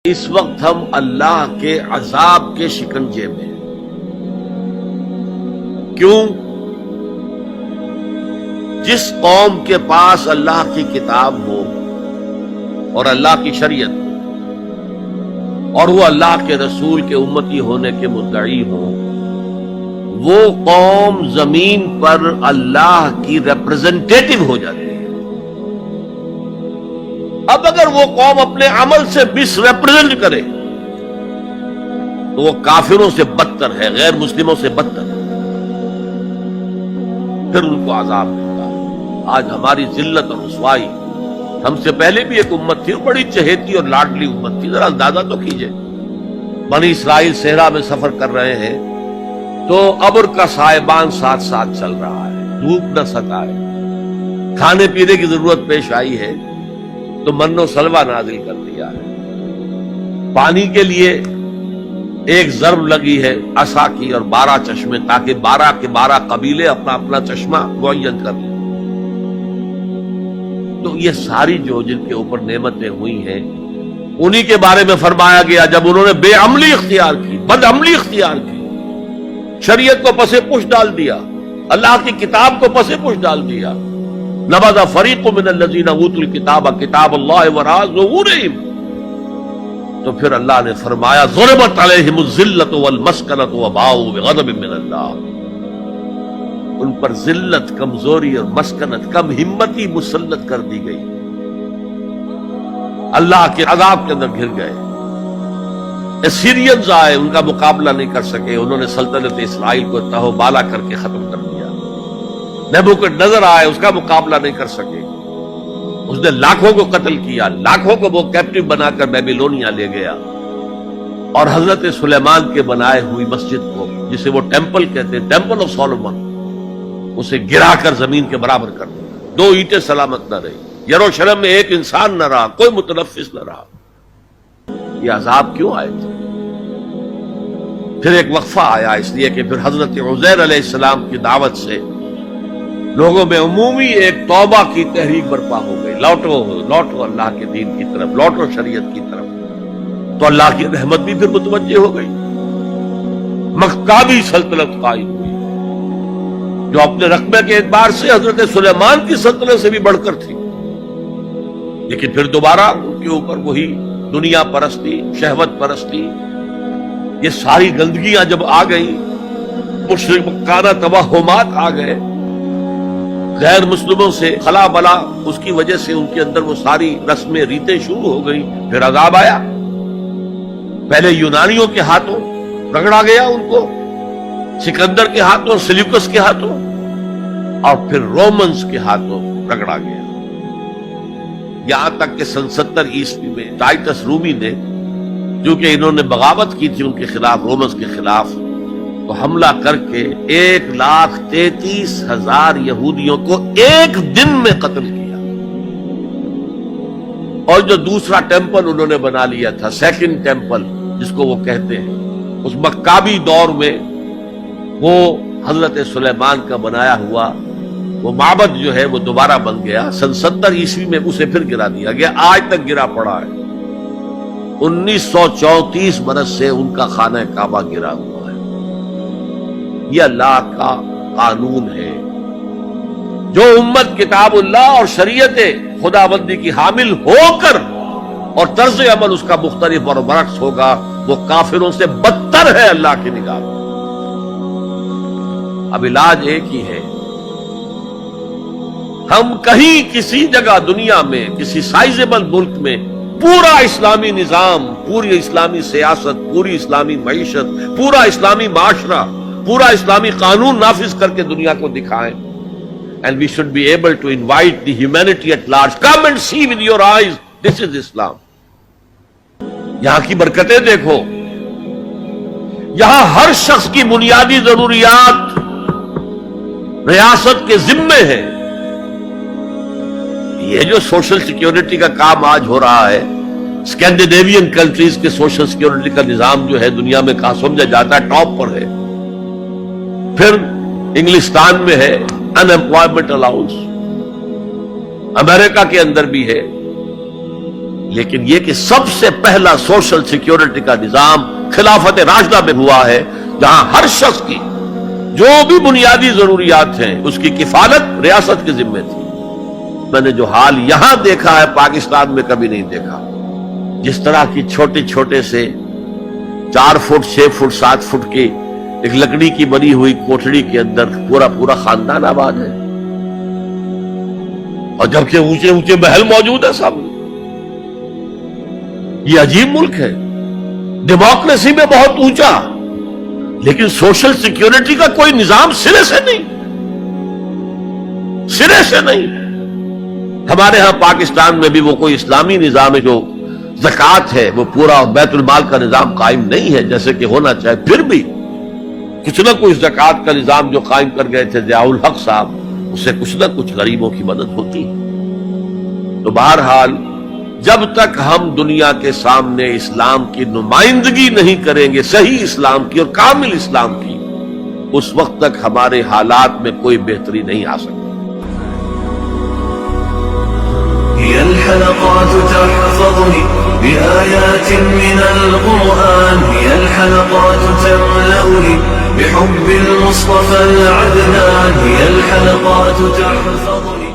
اس وقت ہم اللہ کے عذاب کے شکنجے میں ہیں۔ کیوں؟ جس قوم کے پاس اللہ کی کتاب ہو اور اللہ کی شریعت ہو اور وہ اللہ کے رسول کے امتی ہونے کے مدعی ہوں، وہ قوم زمین پر اللہ کی ریپرزنٹیٹو ہو جاتی ہے۔ اب اگر وہ قوم اپنے عمل سے مس ریپرزینٹ کرے تو وہ کافروں سے بدتر ہے، غیر مسلموں سے بدتر ہے، پھر ان کو عذاب ملتا ہے۔ آج ہماری ذلت اور رسوائی، ہم سے پہلے بھی ایک امت تھی، بڑی چہیتی اور لاڈلی امت تھی، ذرا اندازہ تو کیجئے۔ بنی اسرائیل صحرا میں سفر کر رہے ہیں تو ابر کا سائبان ساتھ ساتھ چل رہا ہے، دھوپ نہ ستائے، کھانے پینے کی ضرورت پیش آئی ہے تو من و سلوہ نازل کر دیا ہے۔ پانی کے لیے ایک ضرب لگی ہے عصا کی اور 12 چشمے، تاکہ 12 کے 12 قبیلے اپنا اپنا چشمہ معین کر لیں۔ تو یہ ساری جو جن کے اوپر نعمتیں ہوئی ہیں، انہی کے بارے میں فرمایا گیا جب انہوں نے بے عملی اختیار کی، بد عملی اختیار کی، شریعت کو پس پش ڈال دیا، اللہ کی کتاب کو پس پش ڈال دیا۔ نبذ فریق من الذین اوتوا الکتاب کتاب اللہ وراء ظہورہم، تو پھر اللہ نے فرمایا ضربت علیہم الذلۃ والمسکنۃ وباؤوا بغضب من اللہ، ان پر ذلت، کمزوری اور مسکنت، کم ہمتی مسلط کر دی گئی، اللہ کے عذاب کے اندر گر گئے۔ اسیرینز آئے، ان کا مقابلہ نہیں کر سکے، انہوں نے سلطنت اسرائیل کو تہو بالا کر کے ختم کر دیا۔ نیبوکڈنیزر آئے، اس کا مقابلہ نہیں کر سکے، اس نے لاکھوں کو قتل کیا، لاکھوں کو وہ کیپٹیو بنا کر بیبیلونیا لے گیا، اور حضرت سلیمان کے بنائے ہوئی مسجد کو، جسے وہ ٹیمپل کہتے ہیں، ٹیمپل آف سولومن، اسے گرا کر زمین کے برابر کر دیا، 2 اینٹیں سلامت نہ رہی، یروشلم میں ایک انسان نہ رہا، کوئی متنفس نہ رہا۔ یہ عذاب کیوں آئے تھے؟ پھر ایک وقفہ آیا، اس لیے کہ پھر حضرت عزیر علیہ السلام کی دعوت سے لوگوں میں عمومی ایک توبہ کی تحریک برپا ہو گئی، لوٹو اللہ کے دین کی طرف، لوٹو شریعت کی طرف، تو اللہ کی رحمت بھی پھر متوجہ ہو گئی۔ مکابی سلطنت قائم ہوئی جو اپنے رقبے کے اعتبار سے حضرت سلیمان کی سلطنت سے بھی بڑھ کر تھی، لیکن پھر دوبارہ ان کے اوپر وہی دنیا پرستی، شہوت پرستی، یہ ساری گندگیاں جب آ گئی، مشرکانہ توہمات آ گئے، غیر مسلموں سے خلا بلا، اس کی وجہ سے ان کے اندر وہ ساری رسمیں ریتیں شروع ہو گئی، پھر عذاب آیا۔ پہلے یونانیوں کے ہاتھوں رگڑا گیا ان کو، سکندر کے ہاتھوں، سلیوکس کے ہاتھوں، اور پھر رومنز کے ہاتھوں رگڑا گیا، یہاں تک کہ 70 عیسوی میں ٹائٹس رومی نے، کیونکہ انہوں نے بغاوت کی تھی ان کے خلاف، رومنز کے خلاف، تو حملہ کر کے 1,33,000 یہودیوں کو ایک دن میں قتل کیا۔ اور جو دوسرا ٹیمپل انہوں نے بنا لیا تھا، سیکنڈ ٹیمپل جس کو وہ کہتے ہیں، اس مکابی دور میں وہ حضرت سلیمان کا بنایا ہوا وہ معبد جو ہے وہ دوبارہ بن گیا، سن 70 عیسوی میں اسے پھر گرا دیا گیا، آج تک گرا پڑا ہے۔ 1934 برس سے ان کا خانہ کعبہ گرا ہوا ہے۔ یہ اللہ کا قانون ہے۔ جو امت کتاب اللہ اور شریعت خداوندی کی حامل ہو کر اور طرز عمل اس کا مختلف اور برعکس ہوگا، وہ کافروں سے بدتر ہے اللہ کی نگاہ میں۔ اب علاج ایک ہی ہے، ہم کہیں کسی جگہ دنیا میں، کسی سائزیبل ملک میں پورا اسلامی نظام، پوری اسلامی سیاست، پوری اسلامی معیشت، پورا اسلامی معاشرہ، پورا اسلامی قانون نافذ کر کے دنیا کو دکھائیں، and we should be able to invite the humanity at large, come and see with your eyes, this is Islam۔ یہاں کی برکتیں دیکھو، یہاں ہر شخص کی بنیادی ضروریات ریاست کے ذمے ہیں۔ یہ جو سوشل سیکیورٹی کا کام آج ہو رہا ہے، اسکینڈینیوین کنٹریز کے سوشل سیکیورٹی کا نظام جو ہے دنیا میں کہاں سمجھا جاتا ہے، ٹاپ پر ہے۔ پھر انگلستان میں ہے ان امپلائمنٹ الاؤنس، امریکہ کے اندر بھی ہے، لیکن یہ کہ سب سے پہلا سوشل سیکیورٹی کا نظام خلافت راشدہ میں ہوا ہے، جہاں ہر شخص کی جو بھی بنیادی ضروریات ہیں اس کی کفالت ریاست کے ذمے تھی۔ میں نے جو حال یہاں دیکھا ہے پاکستان میں کبھی نہیں دیکھا۔ جس طرح کی چھوٹے چھوٹے سے 4 فٹ 6 فٹ 7 فٹ کی ایک لکڑی کی بنی ہوئی کوٹڑی کے اندر پورا خاندان آباد ہے، اور جبکہ اونچے اونچے محل موجود ہے سامنے۔ یہ عجیب ملک ہے، ڈیموکریسی میں بہت اونچا، لیکن سوشل سیکیورٹی کا کوئی نظام سرے سے نہیں، سرے سے نہیں۔ ہمارے ہاں پاکستان میں بھی وہ کوئی اسلامی نظام ہے، جو زکوٰۃ ہے وہ پورا بیت المال کا نظام قائم نہیں ہے جیسے کہ ہونا چاہے، پھر بھی کچھ نہ کچھ زکوٰۃ کا نظام جو قائم کر گئے تھے ضیاء الحق صاحب، اس سے کچھ نہ کچھ غریبوں کی مدد ہوتی۔ تو بہرحال جب تک ہم دنیا کے سامنے اسلام کی نمائندگی نہیں کریں گے، صحیح اسلام کی اور کامل اسلام کی، اس وقت تک ہمارے حالات میں کوئی بہتری نہیں آ سکتی۔ هي الحلقات تحفظني بآيات من القرآن، هي الحلقات تملأني بحب المصطفى العدنان، هي الحلقات تحفظني